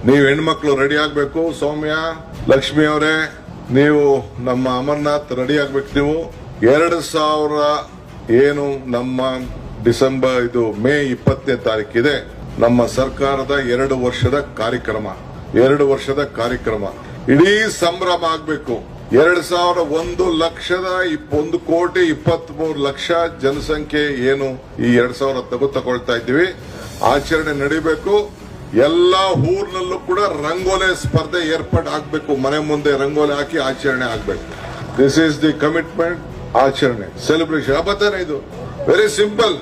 ನೀವು ಹೆಣ್ಮಕ್ಳು ರೆಡಿ ಆಗ್ಬೇಕು. ಸೌಮ್ಯ, ಲಕ್ಷ್ಮಿ ಅವರೇ, ನೀವು ನಮ್ಮ ಅಮರ್ನಾಥ್ ರೆಡಿ ಆಗ್ಬೇಕು. ನೀವು 2000 ಏನು ನಮ್ಮ ಡಿಸೆಂಬರ್ ಮೇ 20ನೇ ತಾರೀಕಿದೆ ನಮ್ಮ ಸರ್ಕಾರದ 2 ವರ್ಷದ ಕಾರ್ಯಕ್ರಮ. 2 ವರ್ಷದ ಕಾರ್ಯಕ್ರಮ ಇಡೀ ಸಂಭ್ರಮ ಆಗ್ಬೇಕು. 1,23,23,00,000 ಜನಸಂಖ್ಯೆ ಏನು ಈ 2000 ತಗೊಳ್ತಾ ಇದ್ದೀವಿ, ಆಚರಣೆ ನಡೀಬೇಕು. ಎಲ್ಲಾ ಊರ್ನಲ್ಲೂ ಕೂಡ ರಂಗೋಲಿ ಸ್ಪರ್ಧೆ ಏರ್ಪಾಡು ಆಗ್ಬೇಕು. ಮನೆ ಮುಂದೆ ರಂಗೋಲಿ ಹಾಕಿ ಆಚರಣೆ ಆಗ್ಬೇಕು. This is the commitment. ಆಚರಣೆ, ಸೆಲೆಬ್ರೇಷನ್ ಹಬ್ಬತಾನೆ ಇದು. Very simple.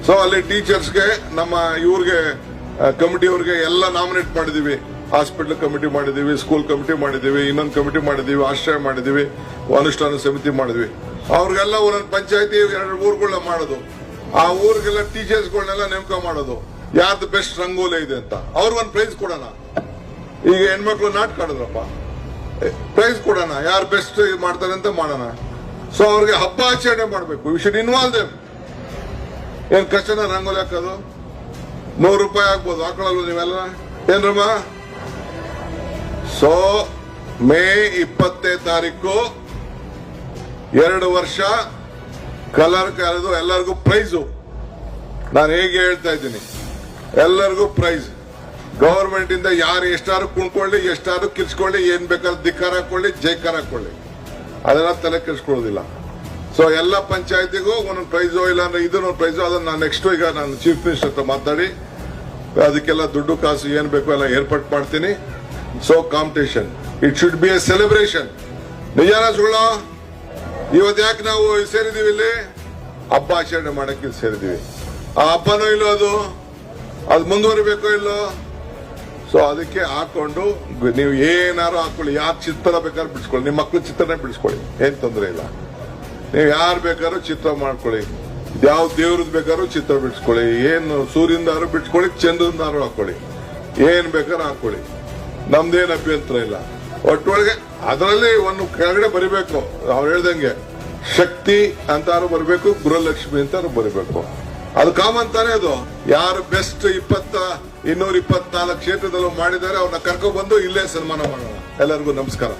ಸೊ ಅಲ್ಲಿ ಟೀಚರ್ಸ್ಗೆ, ನಮ್ಮ ಇವ್ರಿಗೆ ಕಮಿಟಿಯವ್ರಿಗೆ ಎಲ್ಲ ನಾಮಿನೇಟ್ ಮಾಡಿದೀವಿ. ಹಾಸ್ಪಿಟಲ್ ಕಮಿಟಿ ಮಾಡಿದೀವಿ, ಸ್ಕೂಲ್ ಕಮಿಟಿ ಮಾಡಿದೀವಿ, ಇನ್ನೊಂದು ಕಮಿಟಿ ಮಾಡಿದೀವಿ, ಆಶ್ರಯ ಮಾಡಿದೀವಿ, ಅನುಷ್ಠಾನ ಸಮಿತಿ ಮಾಡಿದ್ವಿ. ಅವ್ರಿಗೆಲ್ಲ ಒಂದೊಂದು ಪಂಚಾಯತಿ 2 ಊರುಗಳನ್ನ ಮಾಡೋದು. ಆ ಊರಿಗೆಲ್ಲ ಟೀಚರ್ಸ್ಗಳನ್ನೆಲ್ಲ ನೇಮಕ ಮಾಡೋದು. ಯಾರ್ದು ಬೆಸ್ಟ್ ರಂಗೋಲಿ ಇದೆ ಅಂತ ಅವ್ರಿಗೊಂದು ಪ್ರೈಸ್ ಕೊಡೋಣ. ಈಗ ಹೆಣ್ಮಕ್ಳು ನಾಟಕ ಆಡಿದ್ರಪ್ಪ, ಪ್ರೈಸ್ ಕೊಡೋಣ. ಯಾರು ಬೆಸ್ಟ್ ಮಾಡ್ತಾರೆ ಅಂತ ಮಾಡೋಣ. ಸೊ ಅವ್ರಿಗೆ ಹಬ್ಬ ಆಚರಣೆ ಮಾಡಬೇಕು. We should involve them. ಏನ್ ಕಷ್ಟನ ರಂಗೋಲಿ ಹಾಕೋದು? 100 ರೂಪಾಯಿ ಆಗ್ಬೋದು, ಹಾಕೊಳ್ಳಲ್ಲ ನೀವೆಲ್ಲ ಏನ್ರಮ್ಮ? ಸೊ ಮೇ 20ನೇ ತಾರೀಕು 2 ವರ್ಷ ಕಲರ್ ಕರೆದು ಎಲ್ಲರಿಗೂ ಪ್ರೈಸು. ನಾನು ಹೇಗೆ ಹೇಳ್ತಾ ಇದ್ದೀನಿ, ಎಲ್ಲರಿಗೂ ಪ್ರೈಸ್. ಗವರ್ಮೆಂಟ್ ಇಂದ ಯಾರು ಎಷ್ಟಾರು ಕುಣ್ಕೊಳ್ಳಿ, ಎಷ್ಟಾರು ಕಿರ್ಚ್ಕೊಳ್ಳಿ, ಏನ್ ಬೇಕಾದ್ರೂ ಧಿಕ್ಕಾರ ಹಾಕೊಳ್ಳಿ, ಜೈಕಾರ ಹಾಕೊಳ್ಳಿ, ಅದೆಲ್ಲ ತಲೆ ಕೆಡಿಸ್ಕೊಳ್ಳೋದಿಲ್ಲ. ಸೊ ಎಲ್ಲ ಪಂಚಾಯತಿಗೂ ಒಂದೊಂದು ಪ್ರೈಸು, ಇಲ್ಲಾಂದ್ರೆ ಇದನ್ನೊಂದು ಪ್ರೈಸು. ಅದನ್ನ ನಾನು ನೆಕ್ಸ್ಟ್ ಈಗ ನಾನು ಚೀಫ್ ಮಿನಿಸ್ಟರ್ ಹತ್ರ ಮಾತಾಡಿ ಅದಕ್ಕೆಲ್ಲ ದುಡ್ಡು ಕಾಸು ಏನ್ ಬೇಕು ಎಲ್ಲ ಏರ್ಪಾಟ್ ಮಾಡ್ತೀನಿ. So competition, it should be a celebration. ನಿಜಾನ ಸುಳ್ಳು? ಇವತ್ತು ಯಾಕೆ ನಾವು ಸೇರಿದೀವಿ ಇಲ್ಲಿ? ಹಬ್ಬ ಆಚರಣೆ ಮಾಡಕ್ಕೆ ಇಲ್ಲಿ ಸೇರಿದೀವಿ. ಆ ಹಬ್ಬನೂ ಇಲ್ಲೋ, ಅದು ಮುಂದುವರಿಬೇಕೋ ಇಲ್ಲೋ? ಸೊ ಅದಕ್ಕೆ ಹಾಕೊಂಡು ನೀವು ಏನಾರು ಹಾಕೊಳ್ಳಿ. ಯಾರು ಚಿತ್ರ ಬೇಕಾದ್ರೂ ಬಿಡಿಸ್ಕೊಳ್ಳಿ, ನಿಮ್ಮ ಮಕ್ಳು ಚಿತ್ರನೇ ಬಿಡಿಸ್ಕೊಳ್ಳಿ, ಏನ್ ತೊಂದರೆ ಇಲ್ಲ. ನೀವು ಯಾರು ಬೇಕಾದ್ರೂ ಚಿತ್ರ ಮಾಡ್ಕೊಳ್ಳಿ, ಯಾವ ದೇವ್ರದ್ ಬೇಕಾದ್ರೂ ಚಿತ್ರ ಬಿಡಿಸ್ಕೊಳ್ಳಿ, ಏನು ಸೂರ್ಯಂದಾರು ಬಿಡಿಸ್ಕೊಳ್ಳಿ, ಚಂದ್ರನಾರು ಹಾಕೊಳ್ಳಿ, ಏನ್ ಬೇಕಾದ್ರೂ ಹಾಕೊಳ್ಳಿ, ನಮ್ದೇನ್ ಅಭ್ಯಂತರ ಇಲ್ಲ. ಒಟ್ಟೊಳಗೆ ಅದರಲ್ಲಿ ಒಂದು ಕೆಳಗಡೆ ಬರಿಬೇಕು, ಅವ್ರು ಹೇಳ್ದಂಗೆ ಶಕ್ತಿ ಅಂತಾರು ಬರಬೇಕು, ಗೃಹಲಕ್ಷ್ಮಿ ಅಂತಾರು ಬರಬೇಕು. ಅದು ಕಾಮನ್ ತಾನೇ. ಅದು ಯಾರು ಬೆಸ್ಟ್ 224 ಕ್ಷೇತ್ರದಲ್ಲೂ ಮಾಡಿದ್ದಾರೆ ಅವ್ರನ್ನ ಕರ್ಕೊಂಡ್ಬಂದು ಇಲ್ಲೇ ಸನ್ಮಾನ ಮಾಡೋಣ. ಎಲ್ಲರಿಗೂ ನಮಸ್ಕಾರ.